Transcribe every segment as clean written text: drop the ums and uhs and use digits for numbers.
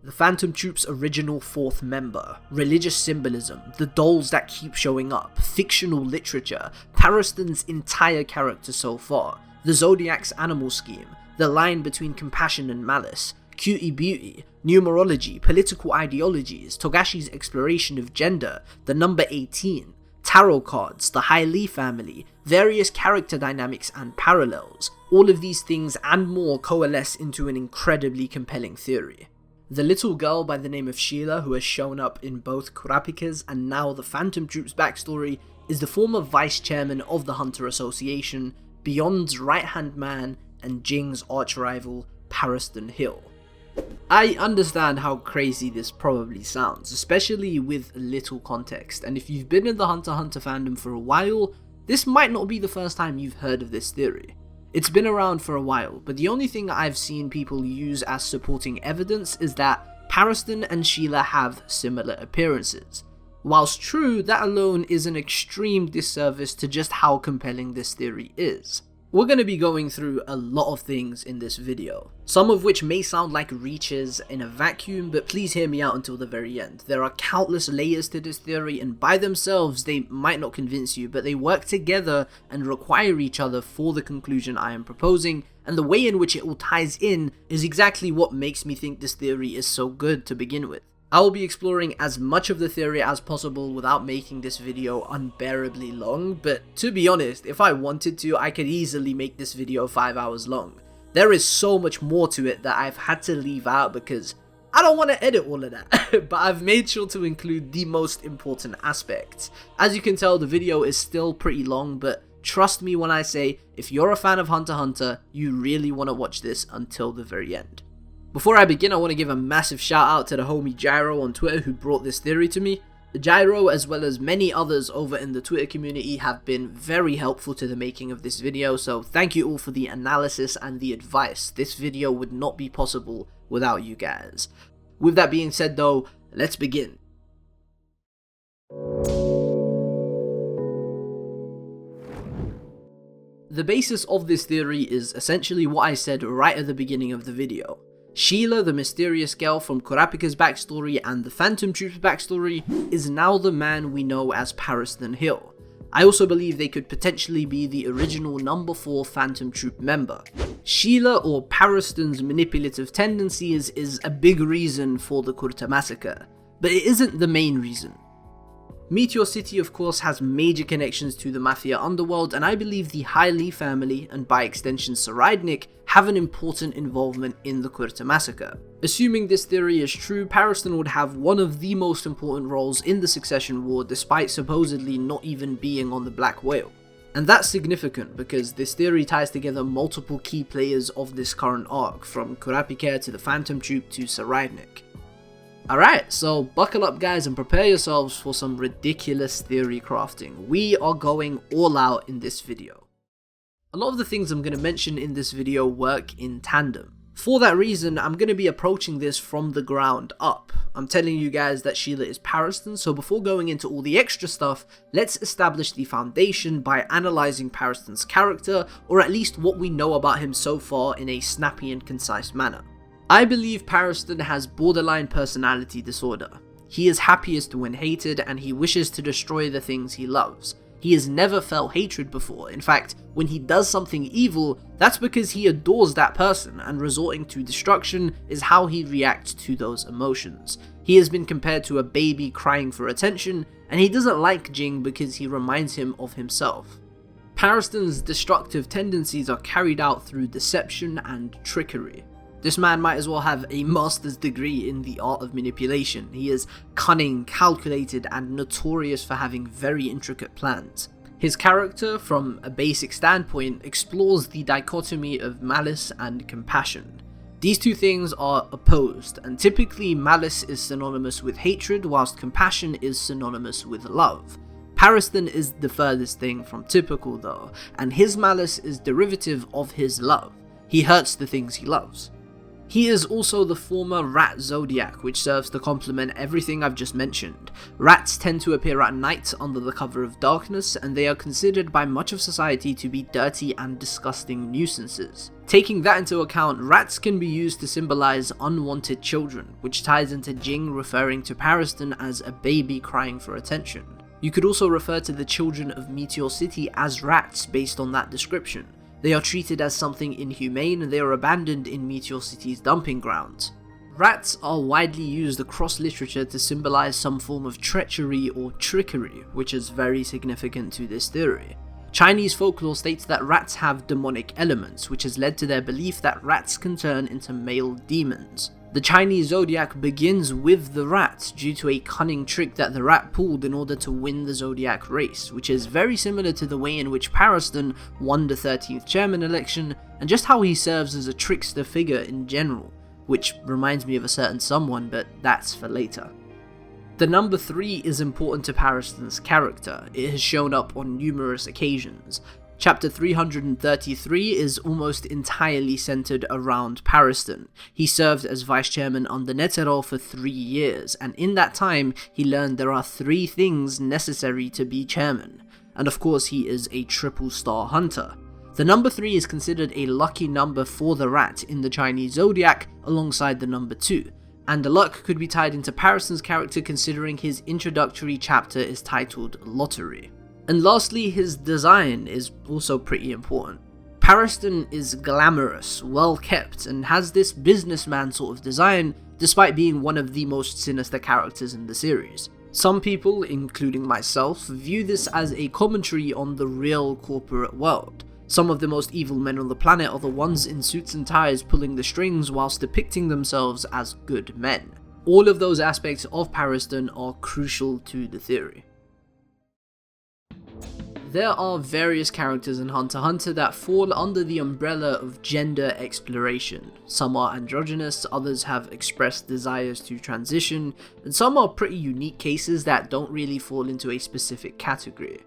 the Phantom Troupe's original fourth member, religious symbolism, the dolls that keep showing up, fictional literature, Pariston's entire character so far, the Zodiac's animal scheme, the line between compassion and malice, cutie beauty, numerology, political ideologies, Togashi's exploration of gender, the number 18, tarot cards, the Heil-Ly family, various character dynamics and parallels, all of these things and more coalesce into an incredibly compelling theory. The little girl by the name of Sheila, who has shown up in both Kurapika's and now the Phantom Troupe's backstory, is the former vice chairman of the Hunter Association, Beyond's right-hand man and Jing's arch-rival, Pariston Hill. I understand how crazy this probably sounds, especially with little context, and if you've been in the Hunter x Hunter fandom for a while, this might not be the first time you've heard of this theory. It's been around for a while, but the only thing I've seen people use as supporting evidence is that Pariston and Sheila have similar appearances. Whilst true, that alone is an extreme disservice to just how compelling this theory is. We're going to be going through a lot of things in this video, some of which may sound like reaches in a vacuum, but please hear me out until the very end. There are countless layers to this theory, and by themselves they might not convince you, but they work together and require each other for the conclusion I am proposing, and the way in which it all ties in is exactly what makes me think this theory is so good to begin with. I will be exploring as much of the theory as possible without making this video unbearably long, but to be honest, if I wanted to, I could easily make this video 5 hours long. There is so much more to it that I've had to leave out because I don't want to edit all of that, but I've made sure to include the most important aspects. As you can tell, the video is still pretty long, but trust me when I say, if you're a fan of Hunter x Hunter, you really want to watch this until the very end. Before I begin, I want to give a massive shout out to the homie Gyro on Twitter who brought this theory to me. Gyro, as well as many others over in the Twitter community, have been very helpful to the making of this video, so thank you all for the analysis and the advice. This video would not be possible without you guys. With that being said though, let's begin. The basis of this theory is essentially what I said right at the beginning of the video. Sheila, the mysterious girl from Kurapika's backstory and the Phantom Troupe's backstory, is now the man we know as Pariston Hill. I also believe they could potentially be the original number 4 Phantom Troupe member. Sheila, or Pariston's manipulative tendencies, is a big reason for the Kurta massacre, but it isn't the main reason. Meteor City of course has major connections to the Mafia underworld, and I believe the Heil-Ly family, and by extension Saraidnik, have an important involvement in the Kurta massacre. Assuming this theory is true, Pariston would have one of the most important roles in the Succession War despite supposedly not even being on the Black Whale. And that's significant because this theory ties together multiple key players of this current arc, from Kurapika to the Phantom Troupe to Saraidnik. Alright, so buckle up guys and prepare yourselves for some ridiculous theory crafting. We are going all out in this video. A lot of the things I'm going to mention in this video work in tandem. For that reason, I'm going to be approaching this from the ground up. I'm telling you guys that Sheila is Pariston, so before going into all the extra stuff, let's establish the foundation by analysing Pariston's character, or at least what we know about him so far, in a snappy and concise manner. I believe Pariston has borderline personality disorder. He is happiest when hated, and he wishes to destroy the things he loves. He has never felt hatred before. In fact, when he does something evil, that's because he adores that person, and resorting to destruction is how he reacts to those emotions. He has been compared to a baby crying for attention, and he doesn't like Jing because he reminds him of himself. Pariston's destructive tendencies are carried out through deception and trickery. This man might as well have a master's degree in the art of manipulation. He is cunning, calculated, and notorious for having very intricate plans. His character, from a basic standpoint, explores the dichotomy of malice and compassion. These two things are opposed, and typically malice is synonymous with hatred, whilst compassion is synonymous with love. Pariston is the furthest thing from typical though, and his malice is derivative of his love. He hurts the things he loves. He is also the former rat zodiac, which serves to complement everything I've just mentioned. Rats tend to appear at night under the cover of darkness, and they are considered by much of society to be dirty and disgusting nuisances. Taking that into account, rats can be used to symbolize unwanted children, which ties into Jing referring to Pariston as a baby crying for attention. You could also refer to the children of Meteor City as rats based on that description. They are treated as something inhumane and they are abandoned in Meteor City's dumping grounds. Rats are widely used across literature to symbolize some form of treachery or trickery, which is very significant to this theory. Chinese folklore states that rats have demonic elements, which has led to their belief that rats can turn into male demons. The Chinese zodiac begins with the rat due to a cunning trick that the rat pulled in order to win the zodiac race, which is very similar to the way in which Pariston won the 13th chairman election, and just how he serves as a trickster figure in general, which reminds me of a certain someone, but that's for later. The number 3 is important to Pariston's character. It has shown up on numerous occasions. Chapter 333 is almost entirely centered around Pariston. He served as vice chairman under Netero for 3 years, and in that time he learned there are 3 things necessary to be chairman. And of course he is a triple star hunter. The number 3 is considered a lucky number for the rat in the Chinese zodiac alongside the number 2. And the luck could be tied into Pariston's character considering his introductory chapter is titled Lottery. And lastly, his design is also pretty important. Pariston is glamorous, well kept, and has this businessman sort of design, despite being one of the most sinister characters in the series. Some people, including myself, view this as a commentary on the real corporate world. Some of the most evil men on the planet are the ones in suits and ties pulling the strings whilst depicting themselves as good men. All of those aspects of Pariston are crucial to the theory. There are various characters in Hunter x Hunter that fall under the umbrella of gender exploration. Some are androgynous, others have expressed desires to transition, and some are pretty unique cases that don't really fall into a specific category.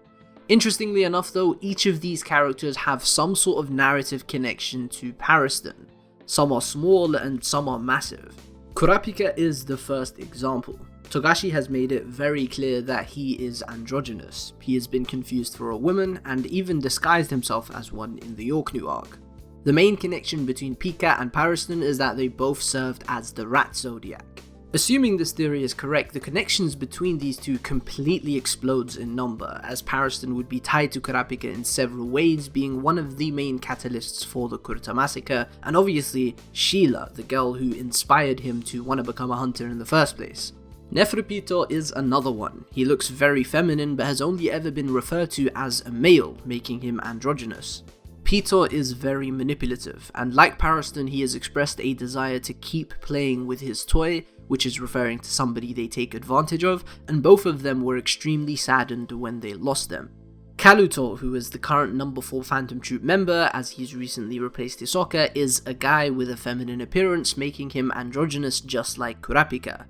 Interestingly enough though, each of these characters have some sort of narrative connection to Pariston. Some are small and some are massive. Kurapika is the first example. Togashi has made it very clear that he is androgynous. He has been confused for a woman and even disguised himself as one in the Yorknu arc. The main connection between Pika and Pariston is that they both served as the rat zodiac. Assuming this theory is correct, the connections between these two completely explodes in number, as Pariston would be tied to Kurapika in several ways, being one of the main catalysts for the Kurta massacre, and obviously Sheila, the girl who inspired him to want to become a hunter in the first place. Neferupito is another one. He looks very feminine but has only ever been referred to as a male, making him androgynous. Pito is very manipulative, and like Pariston, he has expressed a desire to keep playing with his toy, which is referring to somebody they take advantage of, and both of them were extremely saddened when they lost them. Kaluto, who is the current number 4 Phantom Troupe member, as he's recently replaced Hisoka, is a guy with a feminine appearance, making him androgynous just like Kurapika.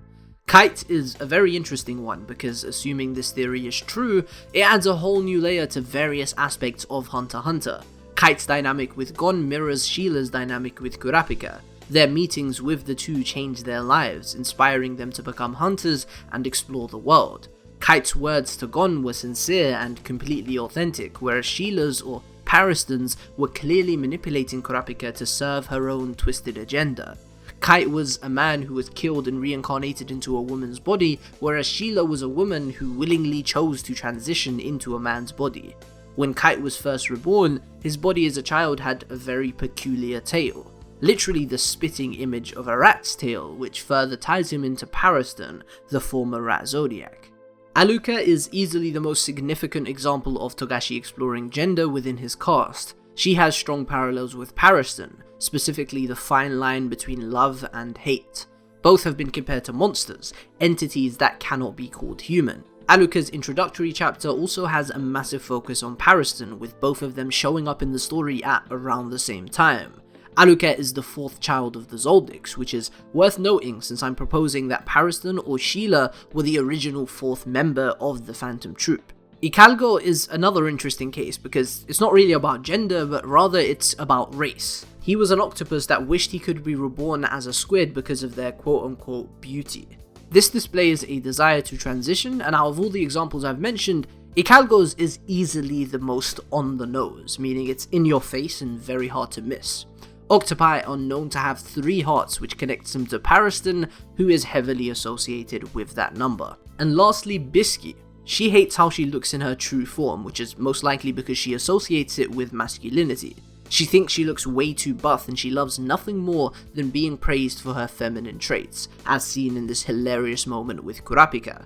Kite is a very interesting one because, assuming this theory is true, it adds a whole new layer to various aspects of Hunter x Hunter. Kite's dynamic with Gon mirrors Sheila's dynamic with Kurapika. Their meetings with the two change their lives, inspiring them to become hunters and explore the world. Kite's words to Gon were sincere and completely authentic, whereas Sheila's or Pariston's were clearly manipulating Kurapika to serve her own twisted agenda. Kite was a man who was killed and reincarnated into a woman's body, whereas Sheila was a woman who willingly chose to transition into a man's body. When Kite was first reborn, his body as a child had a very peculiar tail. Literally the spitting image of a rat's tail, which further ties him into Pariston, the former rat zodiac. Aluka is easily the most significant example of Togashi exploring gender within his cast. She has strong parallels with Pariston, specifically the fine line between love and hate. Both have been compared to monsters, entities that cannot be called human. Aluka's introductory chapter also has a massive focus on Pariston, with both of them showing up in the story at around the same time. Aluka is the 4th child of the Zoldycks, which is worth noting since I'm proposing that Pariston or Sheila were the original 4th member of the Phantom Troupe. Ikalgo is another interesting case because it's not really about gender, but rather it's about race. He was an octopus that wished he could be reborn as a squid because of their quote-unquote beauty. This displays a desire to transition, and out of all the examples I've mentioned, Ikalgo's is easily the most on the nose, meaning it's in your face and very hard to miss. Octopi are known to have 3 hearts, which connects them to Pariston, who is heavily associated with that number. And lastly, Bisky. She hates how she looks in her true form, which is most likely because she associates it with masculinity. She thinks she looks way too buff, and she loves nothing more than being praised for her feminine traits, as seen in this hilarious moment with Kurapika.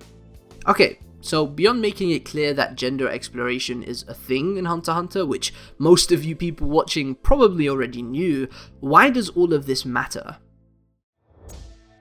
Okay, so beyond making it clear that gender exploration is a thing in Hunter x Hunter, which most of you people watching probably already knew, why does all of this matter?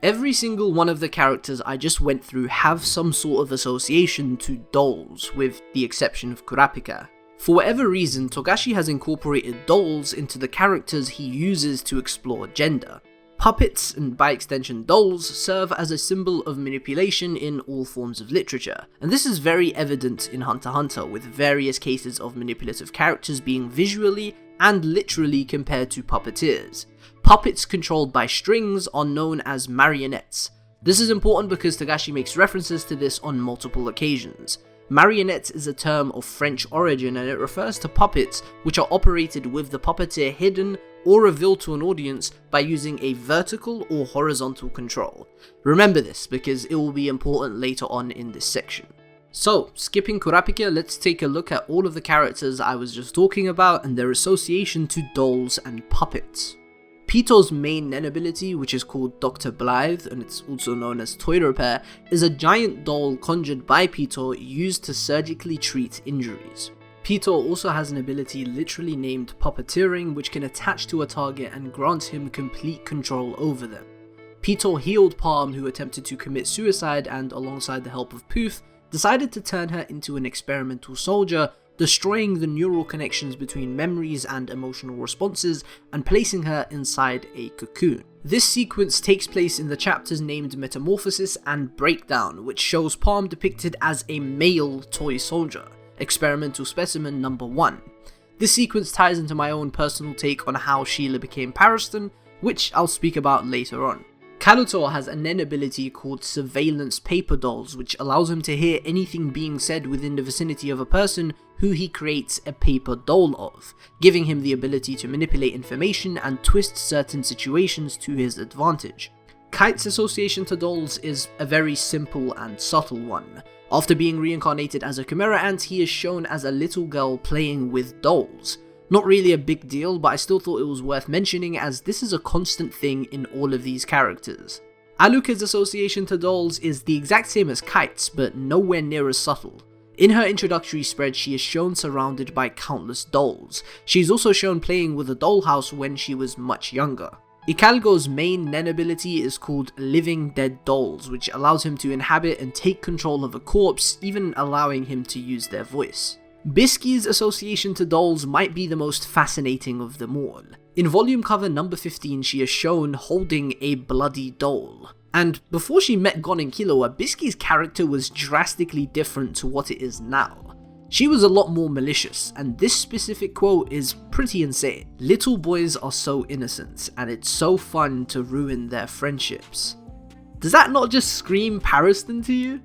Every single one of the characters I just went through have some sort of association to dolls, with the exception of Kurapika. For whatever reason, Togashi has incorporated dolls into the characters he uses to explore gender. Puppets, and by extension dolls, serve as a symbol of manipulation in all forms of literature, and this is very evident in Hunter x Hunter, with various cases of manipulative characters being visually and literally compared to puppeteers. Puppets controlled by strings are known as marionettes. This is important because Togashi makes references to this on multiple occasions. Marionette is a term of French origin, and it refers to puppets which are operated with the puppeteer hidden or revealed to an audience by using a vertical or horizontal control. Remember this because it will be important later on in this section. So, skipping Kurapika, let's take a look at all of the characters I was just talking about and their association to dolls and puppets. Pito's main nen ability, which is called Dr. Blythe, and it's also known as Toy Repair, is a giant doll conjured by Pito used to surgically treat injuries. Pito also has an ability literally named Puppeteering, which can attach to a target and grant him complete control over them. Pito healed Palm, who attempted to commit suicide and, alongside the help of Poof, decided to turn her into an experimental soldier, destroying the neural connections between memories and emotional responses and placing her inside a cocoon. This sequence takes place in the chapters named Metamorphosis and Breakdown, which shows Palm depicted as a male toy soldier, experimental specimen number 1. This sequence ties into my own personal take on how Sheila became Pariston, which I'll speak about later on. Kalutor has a nen ability called Surveillance Paper Dolls, which allows him to hear anything being said within the vicinity of a person who he creates a paper doll of, giving him the ability to manipulate information and twist certain situations to his advantage. Kite's association to dolls is a very simple and subtle one. After being reincarnated as a chimera ant, he is shown as a little girl playing with dolls. Not really a big deal, but I still thought it was worth mentioning as this is a constant thing in all of these characters. Aluka's association to dolls is the exact same as Kite's, but nowhere near as subtle. In her introductory spread, she is shown surrounded by countless dolls. She is also shown playing with a dollhouse when she was much younger. Ikalgo's main nen ability is called Living Dead Dolls, which allows him to inhabit and take control of a corpse, even allowing him to use their voice. Bisky's association to dolls might be the most fascinating of them all. In volume cover number 15, she is shown holding a bloody doll. And before she met Gon and Killua, Bisky's character was drastically different to what it is now. She was a lot more malicious, and this specific quote is pretty insane. Little boys are so innocent, and it's so fun to ruin their friendships. Does that not just scream Pariston to you?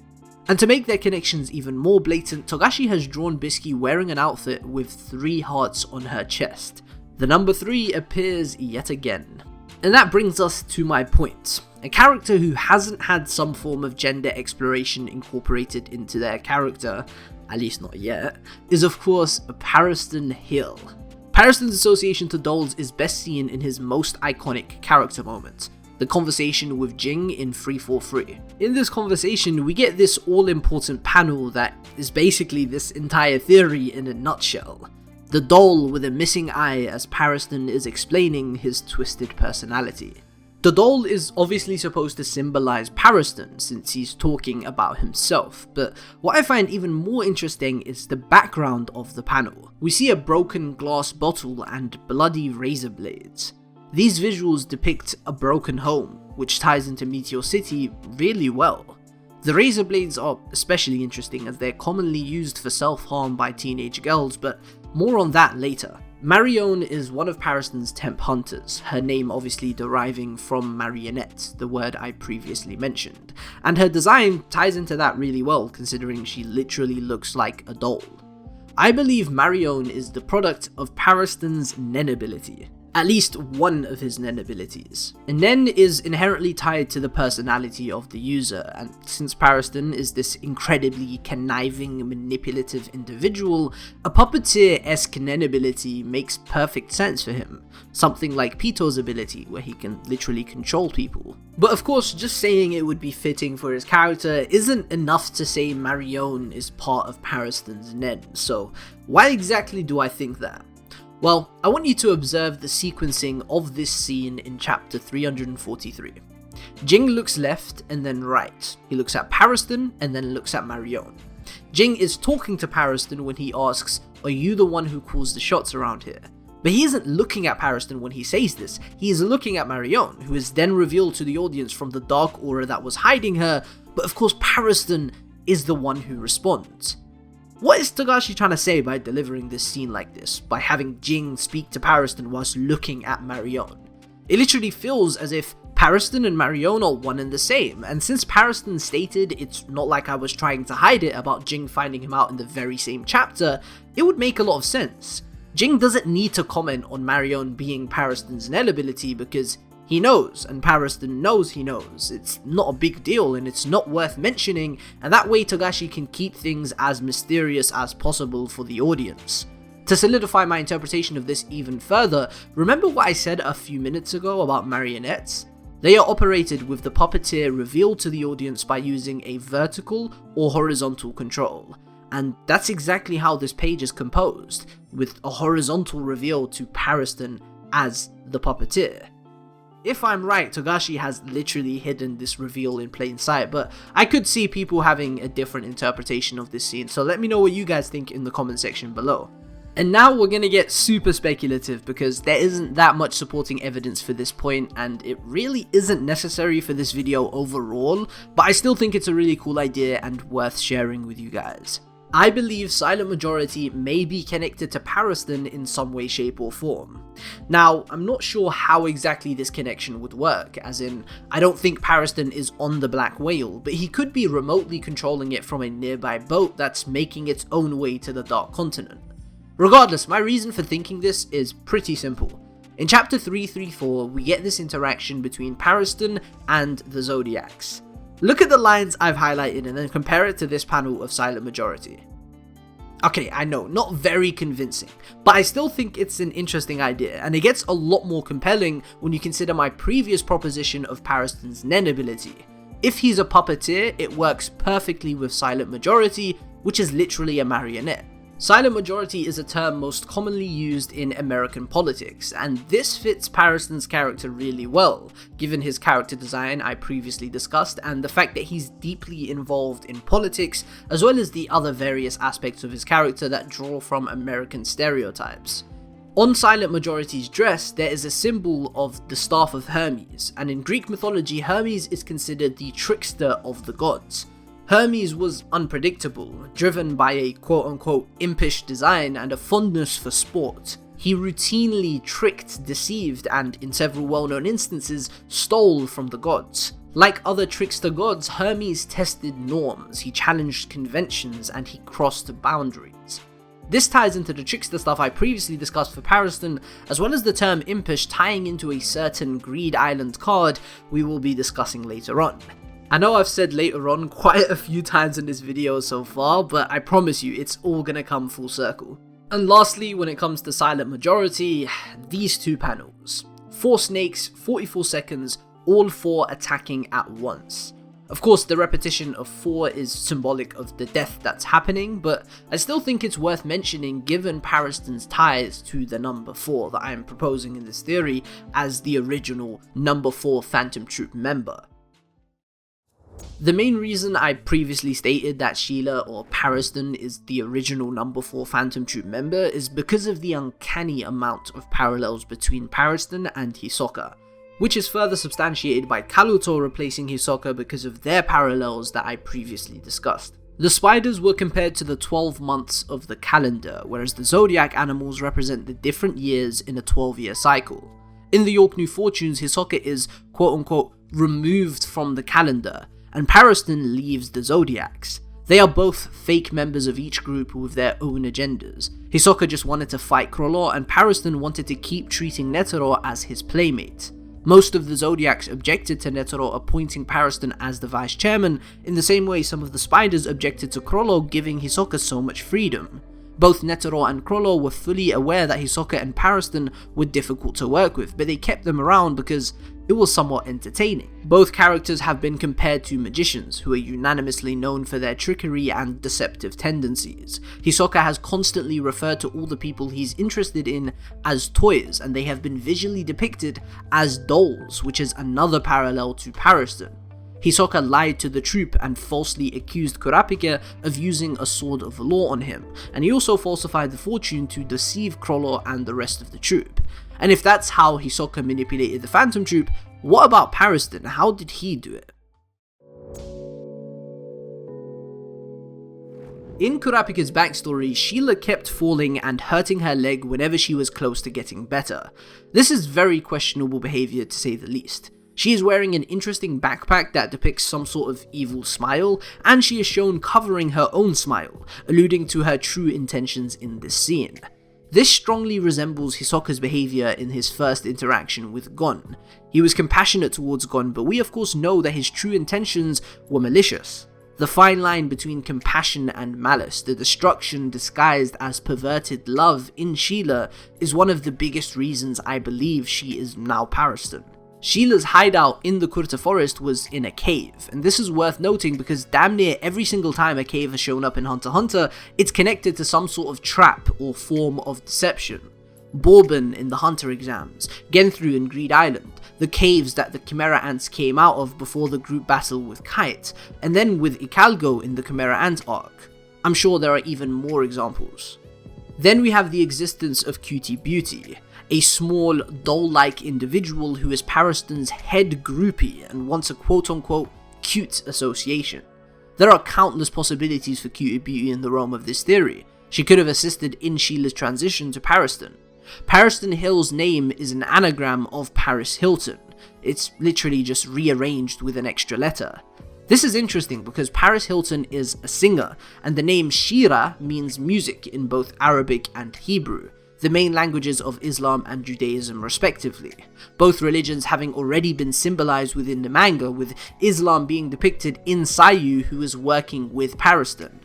And to make their connections even more blatant, Togashi has drawn Bisky wearing an outfit with 3 hearts on her chest. The number 3 appears yet again. And that brings us to my point. A character who hasn't had some form of gender exploration incorporated into their character, at least not yet, is of course Pariston Hill. Pariston's association to dolls is best seen in his most iconic character moment, the conversation with Jing in 343. In this conversation, we get this all-important panel that is basically this entire theory in a nutshell. The doll with a missing eye as Pariston is explaining his twisted personality. The doll is obviously supposed to symbolize Pariston since he's talking about himself, but what I find even more interesting is the background of the panel. We see a broken glass bottle and bloody razor blades. These visuals depict a broken home, which ties into Meteor City really well. The razor blades are especially interesting as they're commonly used for self-harm by teenage girls, but more on that later. Marion is one of Pariston's temp hunters, her name obviously deriving from marionette, the word I previously mentioned, and her design ties into that really well considering she literally looks like a doll. I believe Marion is the product of Pariston's Nen ability. At least one of his Nen abilities. And Nen is inherently tied to the personality of the user, and since Pariston is this incredibly conniving, manipulative individual, a puppeteer-esque Nen ability makes perfect sense for him. Something like Pito's ability, where he can literally control people. But of course, just saying it would be fitting for his character isn't enough to say Marion is part of Pariston's Nen, so why exactly do I think that? Well, I want you to observe the sequencing of this scene in chapter 343. Jing looks left and then right. He looks at Pariston and then looks at Marion. Jing is talking to Pariston when he asks, "Are you the one who calls the shots around here?" But he isn't looking at Pariston when he says this, he is looking at Marion, who is then revealed to the audience from the dark aura that was hiding her, but of course Pariston is the one who responds. What is Togashi trying to say by delivering this scene like this, by having Jing speak to Pariston whilst looking at Marion? It literally feels as if Pariston and Marion are one and the same, and since Pariston stated it's not like I was trying to hide it about Jing finding him out in the very same chapter, it would make a lot of sense. Jing doesn't need to comment on Marion being Pariston's Nen ability because he knows, and Pariston knows he knows. It's not a big deal and it's not worth mentioning, and that way Togashi can keep things as mysterious as possible for the audience. To solidify my interpretation of this even further, remember what I said a few minutes ago about marionettes? They are operated with the puppeteer revealed to the audience by using a vertical or horizontal control. And that's exactly how this page is composed, with a horizontal reveal to Pariston as the puppeteer. If I'm right, Togashi has literally hidden this reveal in plain sight, but I could see people having a different interpretation of this scene, so let me know what you guys think in the comment section below. And now we're gonna get super speculative because there isn't that much supporting evidence for this point, and it really isn't necessary for this video overall, but I still think it's a really cool idea and worth sharing with you guys. I believe Silent Majority may be connected to Pariston in some way, shape or form. Now, I'm not sure how exactly this connection would work, as in, I don't think Pariston is on the Black Whale, but he could be remotely controlling it from a nearby boat that's making its own way to the Dark Continent. Regardless, my reason for thinking this is pretty simple. In chapter 334, we get this interaction between Pariston and the Zodiacs. Look at the lines I've highlighted and then compare it to this panel of Silent Majority. Okay, I know, not very convincing, but I still think it's an interesting idea, and it gets a lot more compelling when you consider my previous proposition of Pariston's Nen ability. If he's a puppeteer, it works perfectly with Silent Majority, which is literally a marionette. Silent Majority is a term most commonly used in American politics, and this fits Pariston's character really well, given his character design I previously discussed and the fact that he's deeply involved in politics, as well as the other various aspects of his character that draw from American stereotypes. On Silent Majority's dress, there is a symbol of the staff of Hermes, and in Greek mythology, Hermes is considered the trickster of the gods. Hermes was unpredictable, driven by a quote-unquote impish design and a fondness for sport. He routinely tricked, deceived, and in several well-known instances, stole from the gods. Like other trickster gods, Hermes tested norms, he challenged conventions, and he crossed boundaries. This ties into the trickster stuff I previously discussed for Pariston, as well as the term impish tying into a certain Greed Island card we will be discussing later on. I know I've said later on quite a few times in this video so far, but I promise you it's all gonna come full circle. And lastly, when it comes to Silent Majority, these two panels. 4 snakes, 44 seconds, all 4 attacking at once. Of course, the repetition of 4 is symbolic of the death that's happening, but I still think it's worth mentioning given Pariston's ties to the number 4 that I am proposing in this theory as the original number 4 Phantom Troupe member. The main reason I previously stated that Sheila or Pariston is the original number 4 Phantom Troupe member is because of the uncanny amount of parallels between Pariston and Hisoka, which is further substantiated by Kaluto replacing Hisoka because of their parallels that I previously discussed. The spiders were compared to the 12 months of the calendar, whereas the zodiac animals represent the different years in a 12-year cycle. In the York New Fortunes, Hisoka is quote-unquote removed from the calendar, and Pariston leaves the zodiacs. They are both fake members of each group with their own agendas. Hisoka just wanted to fight Chrollo, and Pariston wanted to keep treating Netero as his playmate. Most of the Zodiacs objected to Netero appointing Pariston as the vice chairman, in the same way some of the spiders objected to Chrollo giving Hisoka so much freedom. Both Netero and Chrollo were fully aware that Hisoka and Pariston were difficult to work with, but they kept them around because it was somewhat entertaining. Both characters have been compared to magicians, who are unanimously known for their trickery and deceptive tendencies. Hisoka has constantly referred to all the people he's interested in as toys, and they have been visually depicted as dolls, which is another parallel to Pariston. Hisoka lied to the troupe and falsely accused Kurapika of using a sword of law on him, and he also falsified the fortune to deceive Chrollo and the rest of the troupe. And if that's how Hisoka manipulated the Phantom Troupe, what about Pariston? How did he do it? In Kurapika's backstory, Sheila kept falling and hurting her leg whenever she was close to getting better. This is very questionable behavior to say the least. She is wearing an interesting backpack that depicts some sort of evil smile, and she is shown covering her own smile, alluding to her true intentions in this scene. This strongly resembles Hisoka's behavior in his first interaction with Gon. He was compassionate towards Gon, but we of course know that his true intentions were malicious. The fine line between compassion and malice, the destruction disguised as perverted love in Sheila, is one of the biggest reasons I believe she is now Pariston. Sheila's hideout in the Kurta forest was in a cave, and this is worth noting because damn near every single time a cave has shown up in Hunter x Hunter, it's connected to some sort of trap or form of deception. Bourbon in the Hunter exams, Genthru in Greed Island, the caves that the Chimera Ants came out of before the group battle with Kite, and then with Icalgo in the Chimera Ant arc. I'm sure there are even more examples. Then we have the existence of Cutie Beauty, a small, doll-like individual who is Pariston's head groupie and wants a quote-unquote cute association. There are countless possibilities for Cutie Beauty in the realm of this theory. She could have assisted in Sheila's transition to Pariston. Pariston Hill's name is an anagram of Paris Hilton. It's literally just rearranged with an extra letter. This is interesting because Paris Hilton is a singer, and the name Shira means music in both Arabic and Hebrew, the main languages of Islam and Judaism respectively, both religions having already been symbolized within the manga, with Islam being depicted in Sayu, who is working with Pariston.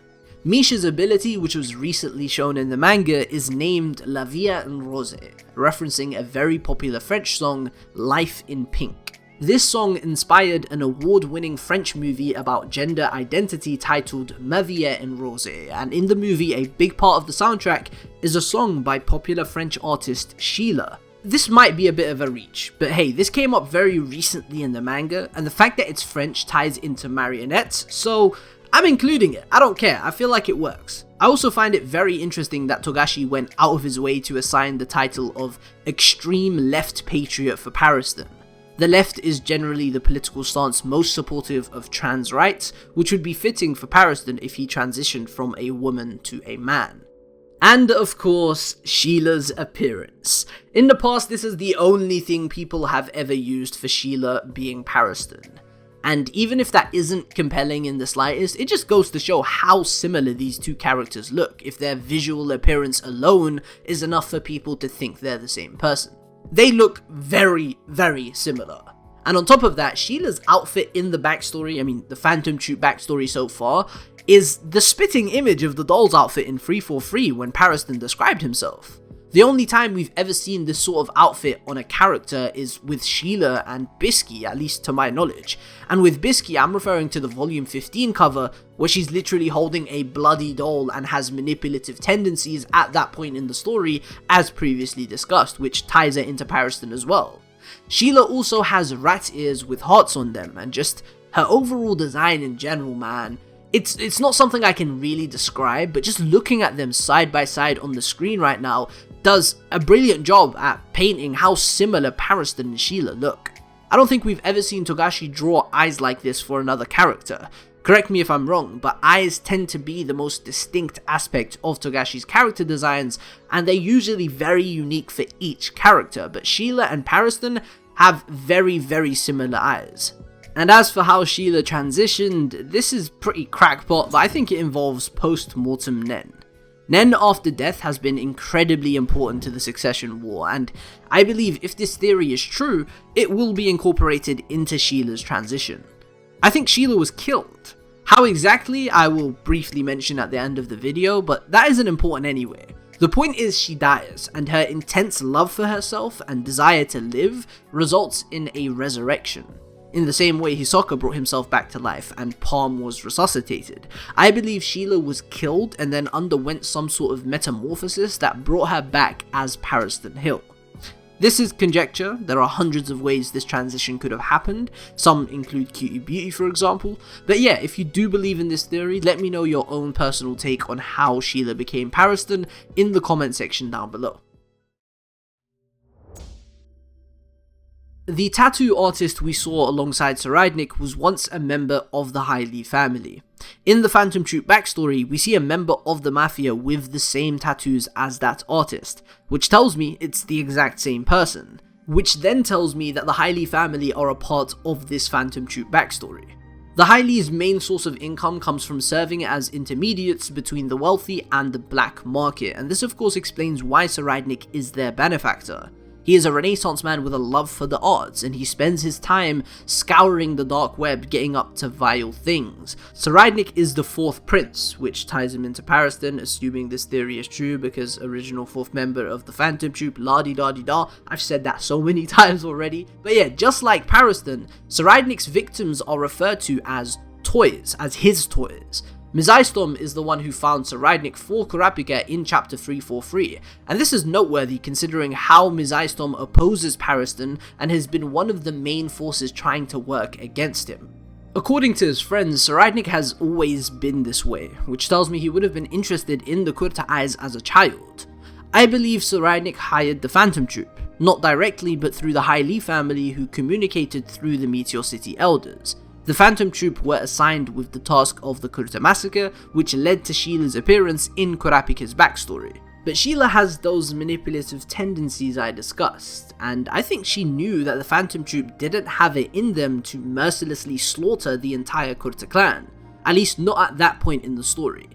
Misha's ability, which was recently shown in the manga, is named La Vie en Rose, referencing a very popular French song, Life in Pink. This song inspired an award-winning French movie about gender identity titled Ma Vie en Rose, and in the movie a big part of the soundtrack is a song by popular French artist Sheila. This might be a bit of a reach, but hey, this came up very recently in the manga, and the fact that it's French ties into marionettes, so I'm including it. I don't care, I feel like it works. I also find it very interesting that Togashi went out of his way to assign the title of Extreme Left Patriot for Pariston. The left is generally the political stance most supportive of trans rights, which would be fitting for Pariston if he transitioned from a woman to a man. And of course, Sheila's appearance. In the past, this is the only thing people have ever used for Sheila being Pariston. And even if that isn't compelling in the slightest, it just goes to show how similar these two characters look, if their visual appearance alone is enough for people to think they're the same person. They look very, very similar. And on top of that, Sheila's outfit in the backstory, the Phantom Troupe backstory so far, is the spitting image of the doll's outfit in 343 when Pariston described himself. The only time we've ever seen this sort of outfit on a character is with Sheila and Bisky, at least to my knowledge. And with Bisky, I'm referring to the volume 15 cover, where she's literally holding a bloody doll and has manipulative tendencies at that point in the story, as previously discussed, which ties her into Pariston as well. Sheila also has rat ears with hearts on them, and just her overall design in general, man. It's not something I can really describe, but just looking at them side by side on the screen right now does a brilliant job at painting how similar Pariston and Sheila look. I don't think we've ever seen Togashi draw eyes like this for another character. Correct me if I'm wrong, but eyes tend to be the most distinct aspect of Togashi's character designs, and they're usually very unique for each character, but Sheila and Pariston have very similar eyes. And as for how Sheila transitioned, this is pretty crackpot, but I think it involves post-mortem Nen. Nen after death has been incredibly important to the Succession War, and I believe if this theory is true, it will be incorporated into Sheila's transition. I think Sheila was killed. How exactly, I will briefly mention at the end of the video, but that isn't important anyway. The point is she dies, and her intense love for herself and desire to live results in a resurrection. In the same way Hisoka brought himself back to life and Palm was resuscitated, I believe Sheila was killed and then underwent some sort of metamorphosis that brought her back as Pariston Hill. This is conjecture, there are hundreds of ways this transition could have happened, some include Cutie Beauty for example, but yeah, if you do believe in this theory, let me know your own personal take on how Sheila became Pariston in the comment section down below. The tattoo artist we saw alongside Saraidnik was once a member of the Heil-Ly family. In the Phantom Troupe backstory, we see a member of the Mafia with the same tattoos as that artist, which tells me it's the exact same person, which then tells me that the Heil-Ly family are a part of this Phantom Troupe backstory. The Heil-Ly's main source of income comes from serving as intermediates between the wealthy and the black market, and this of course explains why Saraidnik is their benefactor. He is a Renaissance man with a love for the arts, and he spends his time scouring the dark web getting up to vile things. Saraidnik is the fourth prince, which ties him into Pariston, assuming this theory is true because original fourth member of the Phantom Troupe, la-di-da-di-da, I've said that so many times already. But yeah, just like Pariston, Saraidnik's victims are referred to as toys, as his toys. Misc is the one who found Saraidnik for Kurapika in chapter 343, and this is noteworthy considering how Misc opposes Pariston and has been one of the main forces trying to work against him. According to his friends, Saraidnik has always been this way, which tells me he would have been interested in the Kurta eyes as a child. I believe Saraidnik hired the Phantom Troupe, not directly but through the Heil-Ly family who communicated through the Meteor City elders. The Phantom Troupe were assigned with the task of the Kurta massacre, which led to Sheila's appearance in Kurapika's backstory. But Sheila has those manipulative tendencies I discussed, and I think she knew that the Phantom Troupe didn't have it in them to mercilessly slaughter the entire Kurta clan, at least not at that point in the story.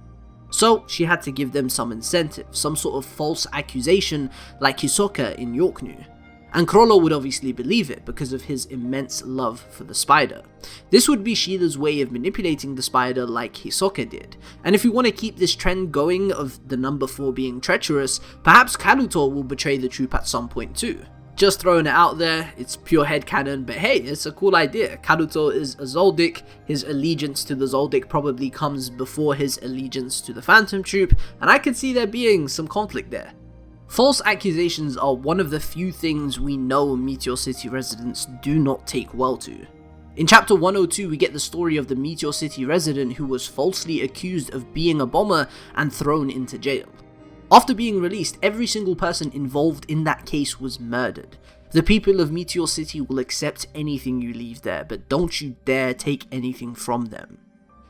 So she had to give them some incentive, some sort of false accusation like Hisoka in Yorknu. And Krollo would obviously believe it because of his immense love for the spider. This would be Sheila's way of manipulating the spider like Hisoka did. And if you want to keep this trend going of the number 4 being treacherous, perhaps Karuto will betray the troupe at some point too. Just throwing it out there, it's pure headcanon, but hey, it's a cool idea. Karuto is a Zoldyck, his allegiance to the Zoldyck probably comes before his allegiance to the Phantom Troupe, and I could see there being some conflict there. False accusations are one of the few things we know Meteor City residents do not take well to. In chapter 102 we get the story of the Meteor City resident who was falsely accused of being a bomber and thrown into jail. After being released, every single person involved in that case was murdered. The people of Meteor City will accept anything you leave there, but don't you dare take anything from them.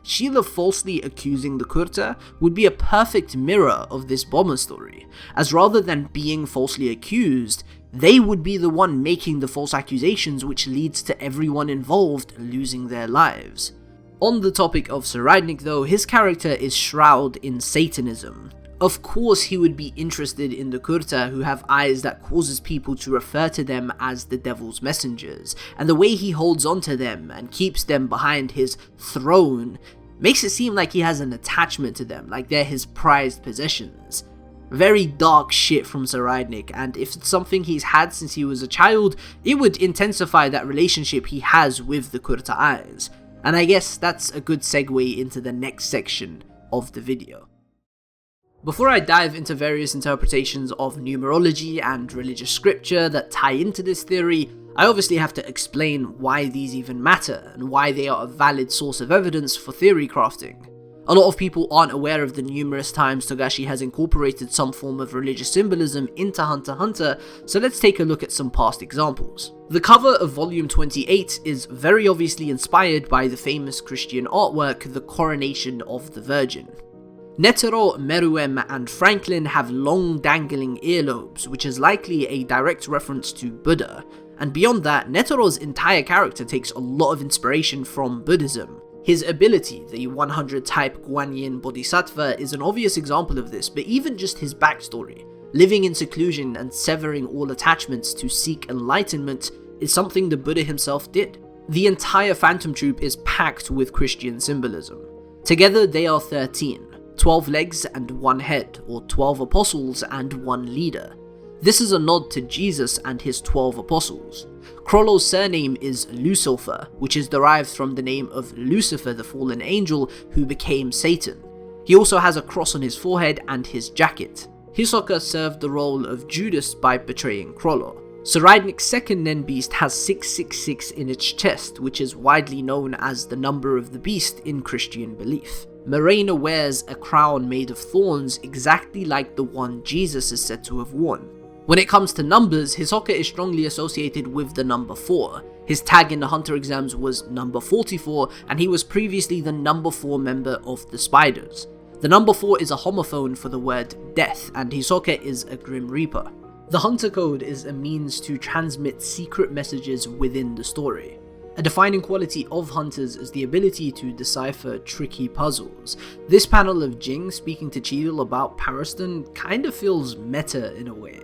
Sheila falsely accusing the Kurta would be a perfect mirror of this bomber story, as rather than being falsely accused, they would be the one making the false accusations which leads to everyone involved losing their lives. On the topic of Saraidnik though, his character is shrouded in Satanism. Of course he would be interested in the Kurta who have eyes that causes people to refer to them as the devil's messengers, and the way he holds onto them and keeps them behind his throne makes it seem like he has an attachment to them, like they're his prized possessions. Very dark shit from Saraidnik, and if it's something he's had since he was a child, it would intensify that relationship he has with the Kurta eyes. And I guess that's a good segue into the next section of the video. Before I dive into various interpretations of numerology and religious scripture that tie into this theory, I obviously have to explain why these even matter and why they are a valid source of evidence for theory crafting. A lot of people aren't aware of the numerous times Togashi has incorporated some form of religious symbolism into Hunter x Hunter, so let's take a look at some past examples. The cover of volume 28 is very obviously inspired by the famous Christian artwork, The Coronation of the Virgin. Netero, Meruem, and Franklin have long dangling earlobes, which is likely a direct reference to Buddha. And beyond that, Netero's entire character takes a lot of inspiration from Buddhism. His ability, the 100 type Guanyin Bodhisattva, is an obvious example of this, but even just his backstory, living in seclusion and severing all attachments to seek enlightenment, is something the Buddha himself did. The entire Phantom Troupe is packed with Christian symbolism. Together they are 13, 12 legs and 1 head, or 12 apostles and 1 leader. This is a nod to Jesus and his 12 apostles. Krollo's surname is Lucifer, which is derived from the name of Lucifer, the fallen angel who became Satan. He also has a cross on his forehead and his jacket. Hisoka served the role of Judas by betraying Krollo. Saraidnik's second Nen beast has 666 in its chest, which is widely known as the number of the beast in Christian belief. Morena wears a crown made of thorns exactly like the one Jesus is said to have worn. When it comes to numbers, Hisoka is strongly associated with the number 4. His tag in the Hunter exams was number 44, and he was previously the number 4 member of the Spiders. The number 4 is a homophone for the word death, and Hisoka is a Grim Reaper. The Hunter Code is a means to transmit secret messages within the story. A defining quality of Hunters is the ability to decipher tricky puzzles. This panel of Jing speaking to Sheila about Pariston kind of feels meta in a way.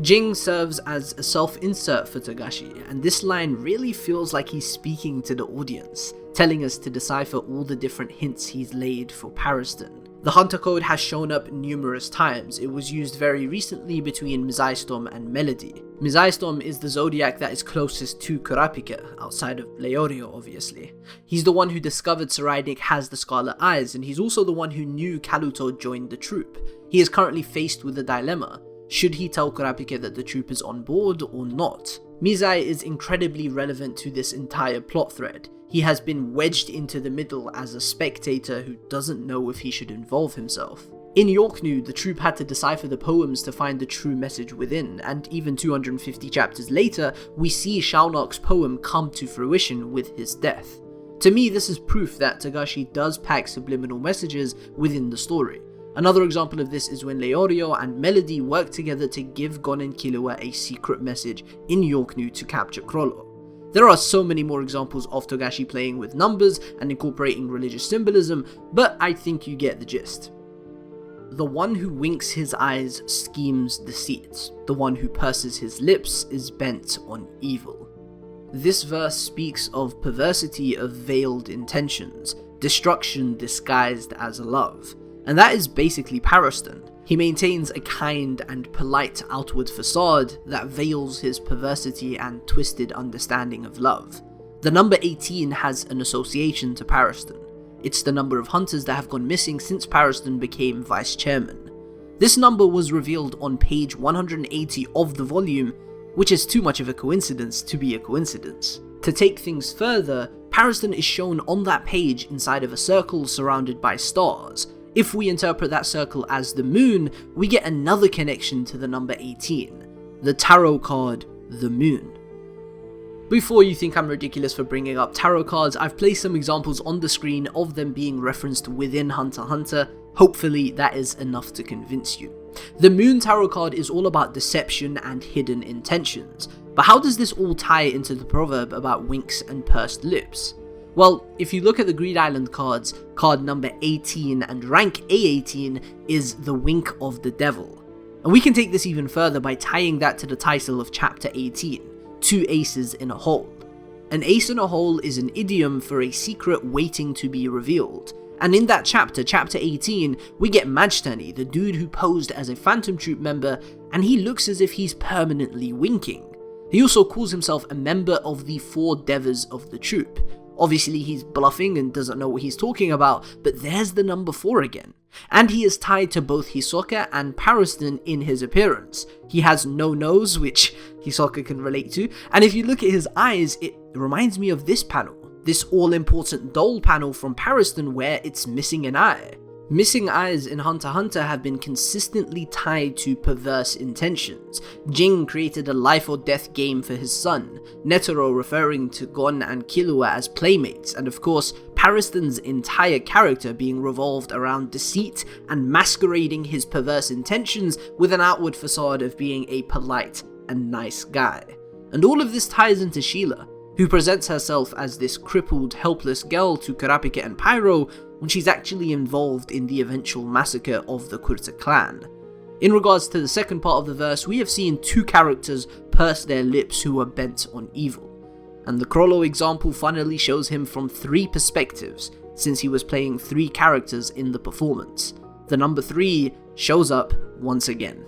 Jing serves as a self-insert for Togashi, and this line really feels like he's speaking to the audience, telling us to decipher all the different hints he's laid for Pariston. The Hunter Code has shown up numerous times. It was used very recently between Misc and Melody. Misc is the zodiac that is closest to Kurapika, outside of Leorio obviously. He's the one who discovered Saraidnik has the scarlet eyes, and he's also the one who knew Kaluto joined the troupe. He is currently faced with a dilemma. Should he tell Kurapika that the troupe is on board or not? Mizai is incredibly relevant to this entire plot thread. He has been wedged into the middle as a spectator who doesn't know if he should involve himself. In Yorknu, the troupe had to decipher the poems to find the true message within, and even 250 chapters later, we see Shaunok's poem come to fruition with his death. To me, this is proof that Togashi does pack subliminal messages within the story. Another example of this is when Leorio and Melody work together to give Gon and Killua a secret message in Yorknu to capture Krollo. There are so many more examples of Togashi playing with numbers and incorporating religious symbolism, but I think you get the gist. The one who winks his eyes schemes deceit. The one who purses his lips is bent on evil. This verse speaks of perversity of veiled intentions, destruction disguised as love. And that is basically Pariston. He maintains a kind and polite outward facade that veils his perversity and twisted understanding of love. The number 18 has an association to Pariston. It's the number of hunters that have gone missing since Pariston became vice chairman. This number was revealed on page 180 of the volume, which is too much of a coincidence to be a coincidence. To take things further, Pariston is shown on that page inside of a circle surrounded by stars. If we interpret that circle as the moon, we get another connection to the number 18, the tarot card, the moon. Before you think I'm ridiculous for bringing up tarot cards, I've placed some examples on the screen of them being referenced within Hunter x Hunter. Hopefully that is enough to convince you. The moon tarot card is all about deception and hidden intentions, but how does this all tie into the proverb about winks and pursed lips? Well, if you look at the Greed Island cards, card number 18 and rank A18 is the wink of the devil. And we can take this even further by tying that to the title of chapter 18, 2 aces in a hole. An ace in a hole is an idiom for a secret waiting to be revealed. And in that chapter, chapter 18, we get Majtani, the dude who posed as a Phantom Troupe member, and he looks as if he's permanently winking. He also calls himself a member of the 4 devas of the troupe. Obviously he's bluffing and doesn't know what he's talking about, but there's the number 4 again. And he is tied to both Hisoka and Pariston in his appearance. He has no nose, which Hisoka can relate to, and if you look at his eyes, it reminds me of this panel. this all-important doll panel from Pariston where it's missing an eye. Missing eyes in Hunter x Hunter have been consistently tied to perverse intentions. Jing created a life or death game for his son, Netero referring to Gon and Killua as playmates, and of course, Pariston's entire character being revolved around deceit and masquerading his perverse intentions with an outward facade of being a polite and nice guy. And all of this ties into Sheila, who presents herself as this crippled, helpless girl to Kurapika and Pyro, when she's actually involved in the eventual massacre of the Kurta clan. In regards to the second part of the verse, we have seen two characters purse their lips who are bent on evil, and the Crollo example funnily shows him from 3 perspectives, since he was playing 3 characters in the performance. The number 3 shows up once again.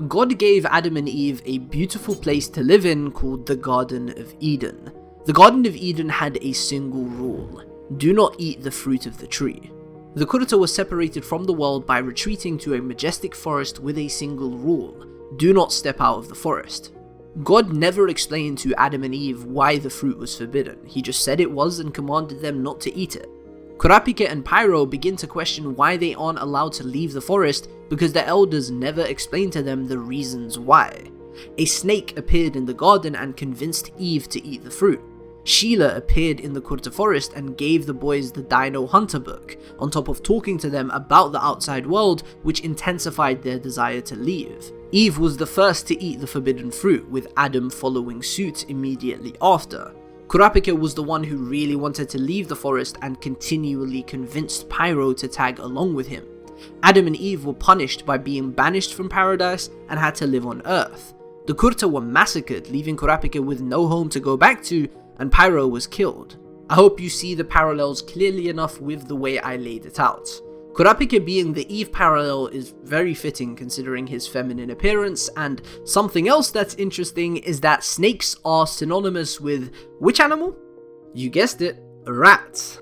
God gave Adam and Eve a beautiful place to live in called the Garden of Eden. The Garden of Eden had a single rule: do not eat the fruit of the tree. The Kurta was separated from the world by retreating to a majestic forest with a single rule: do not step out of the forest. God never explained to Adam and Eve why the fruit was forbidden, he just said it was and commanded them not to eat it. Kurapika and Pyro begin to question why they aren't allowed to leave the forest because the elders never explained to them the reasons why. A snake appeared in the garden and convinced Eve to eat the fruit. Sheila appeared in the Kurta forest and gave the boys the Dino Hunter book, on top of talking to them about the outside world, which intensified their desire to leave. Eve was the first to eat the forbidden fruit, with Adam following suit immediately after. Kurapika was the one who really wanted to leave the forest and continually convinced Pyro to tag along with him. Adam and Eve were punished by being banished from paradise and had to live on Earth. The Kurta were massacred, leaving Kurapika with no home to go back to, and Pyro was killed. I hope you see the parallels clearly enough with the way I laid it out. Kurapika being the Eve parallel is very fitting considering his feminine appearance, and something else that's interesting is that snakes are synonymous with which animal? You guessed it, a rat.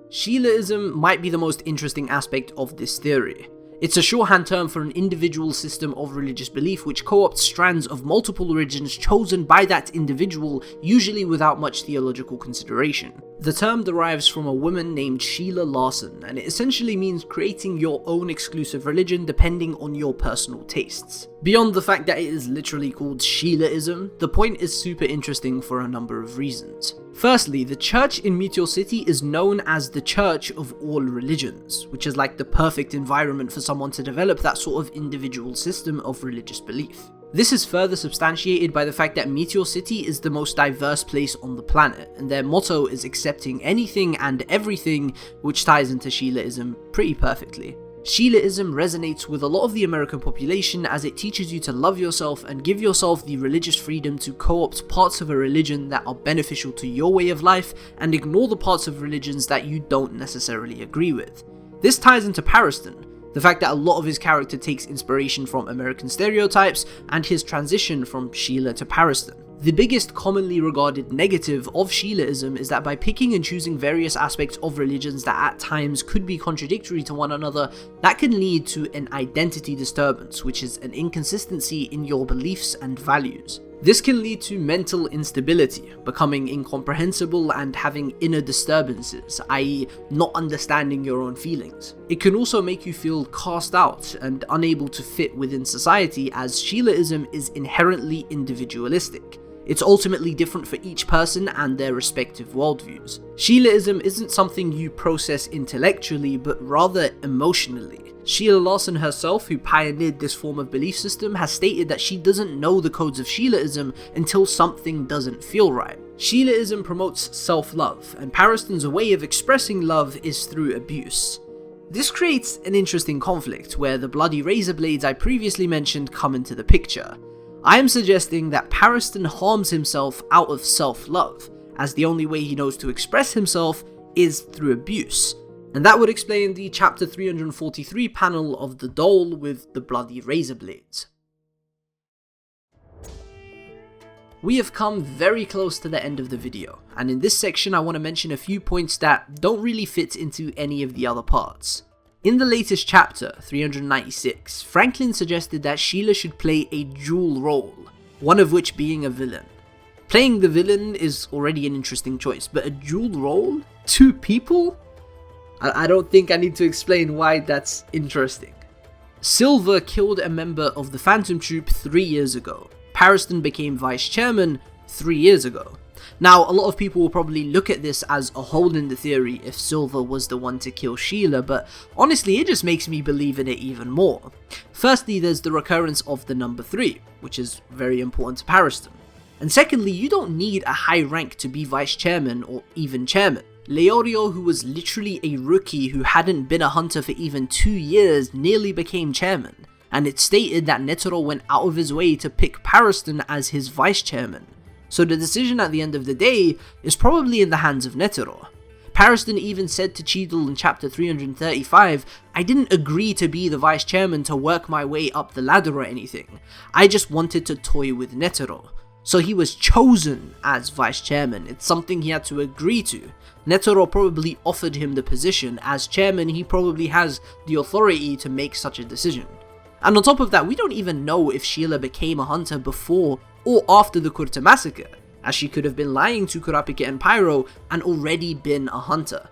Sheilaism might be the most interesting aspect of this theory. It's a shorthand term for an individual system of religious belief which co-opts strands of multiple religions chosen by that individual, usually without much theological consideration. The term derives from a woman named Sheila Larson, and it essentially means creating your own exclusive religion depending on your personal tastes. Beyond the fact that it is literally called Sheilaism, the point is super interesting for a number of reasons. Firstly, the church in Meteor City is known as the Church of All Religions, which is like the perfect environment for someone to develop that sort of individual system of religious belief. This is further substantiated by the fact that Meteor City is the most diverse place on the planet, and their motto is accepting anything and everything, which ties into Sheilaism pretty perfectly. Sheilaism resonates with a lot of the American population as it teaches you to love yourself and give yourself the religious freedom to co-opt parts of a religion that are beneficial to your way of life and ignore the parts of religions that you don't necessarily agree with. This ties into Pariston, the fact that a lot of his character takes inspiration from American stereotypes and his transition from Sheila to Pariston. The biggest commonly regarded negative of Sheilaism is that by picking and choosing various aspects of religions that at times could be contradictory to one another, that can lead to an identity disturbance, which is an inconsistency in your beliefs and values. This can lead to mental instability, becoming incomprehensible and having inner disturbances, i.e. not understanding your own feelings. It can also make you feel cast out and unable to fit within society, as Sheilaism is inherently individualistic. It's ultimately different for each person and their respective worldviews. Sheilaism isn't something you process intellectually, but rather emotionally. Sheila Larson herself, who pioneered this form of belief system, has stated that she doesn't know the codes of Sheilaism until something doesn't feel right. Sheilaism promotes self-love, and Pariston's way of expressing love is through abuse. This creates an interesting conflict where the bloody razor blades I previously mentioned come into the picture. I am suggesting that Pariston harms himself out of self-love, as the only way he knows to express himself is through abuse. And that would explain the chapter 343 panel of the doll with the bloody razor blades. We have come very close to the end of the video, and in this section I want to mention a few points that don't really fit into any of the other parts. In the latest chapter, 396, Franklin suggested that Sheila should play a dual role. one of which being a villain. Playing the villain is already an interesting choice, but a dual role? 2 people? I don't think I need to explain why that's interesting. Silver killed a member of the Phantom Troupe 3 years ago. Pariston became vice chairman 3 years ago. Now, a lot of people will probably look at this as a hole in the theory if Silver was the one to kill Sheila, but honestly it just makes me believe in it even more. Firstly, there's the recurrence of the number 3, which is very important to Pariston. And secondly, you don't need a high rank to be vice chairman or even chairman. Leorio, who was literally a rookie who hadn't been a hunter for even 2 years, nearly became chairman, and it's stated that Netero went out of his way to pick Pariston as his vice chairman. So the decision at the end of the day is probably in the hands of Netero. Pariston even said to Cheadle in chapter 335, "I didn't agree to be the vice chairman to work my way up the ladder or anything. I just wanted to toy with Netero." So he was chosen as vice chairman. It's something he had to agree to. Netero probably offered him the position. As chairman, he probably has the authority to make such a decision. And on top of that, we don't even know if Sheila became a hunter before or after the Kurta massacre, as she could have been lying to Kurapika and Pyro and already been a hunter.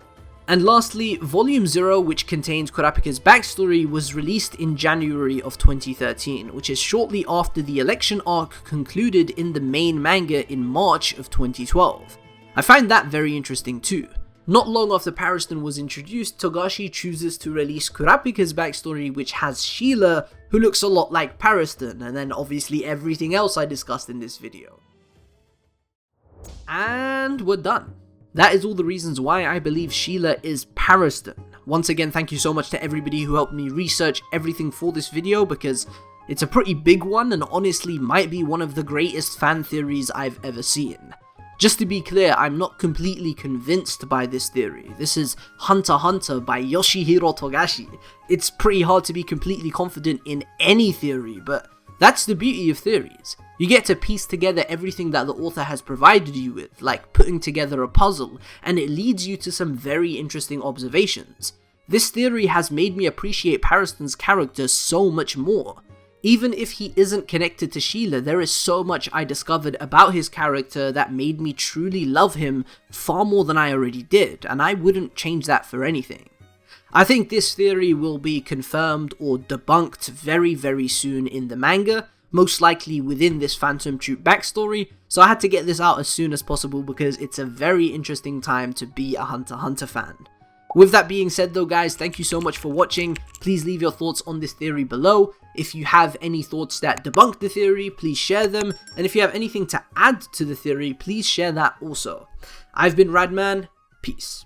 And lastly, Volume 0, which contains Kurapika's backstory, was released in January of 2013, which is shortly after the election arc concluded in the main manga in March of 2012. I find that very interesting too. Not long after Pariston was introduced, Togashi chooses to release Kurapika's backstory, which has Sheila, who looks a lot like Pariston, and then obviously everything else I discussed in this video. And we're done. That is all the reasons why I believe Sheila is Pariston. Once again, thank you so much to everybody who helped me research everything for this video, because it's a pretty big one and honestly might be one of the greatest fan theories I've ever seen. Just to be clear, I'm not completely convinced by this theory. This is Hunter x Hunter by Yoshihiro Togashi. It's pretty hard to be completely confident in any theory, but that's the beauty of theories. You get to piece together everything that the author has provided you with, like putting together a puzzle, and it leads you to some very interesting observations. This theory has made me appreciate Pariston's character so much more. Even if he isn't connected to Sheila, there is so much I discovered about his character that made me truly love him far more than I already did, and I wouldn't change that for anything. I think this theory will be confirmed or debunked very, very soon in the manga, most likely within this Phantom Troupe backstory, so I had to get this out as soon as possible because it's a very interesting time to be a Hunter x Hunter fan. With that being said though guys, thank you so much for watching. Please leave your thoughts on this theory below. If you have any thoughts that debunk the theory, please share them. And if you have anything to add to the theory, please share that also. I've been Radman, peace.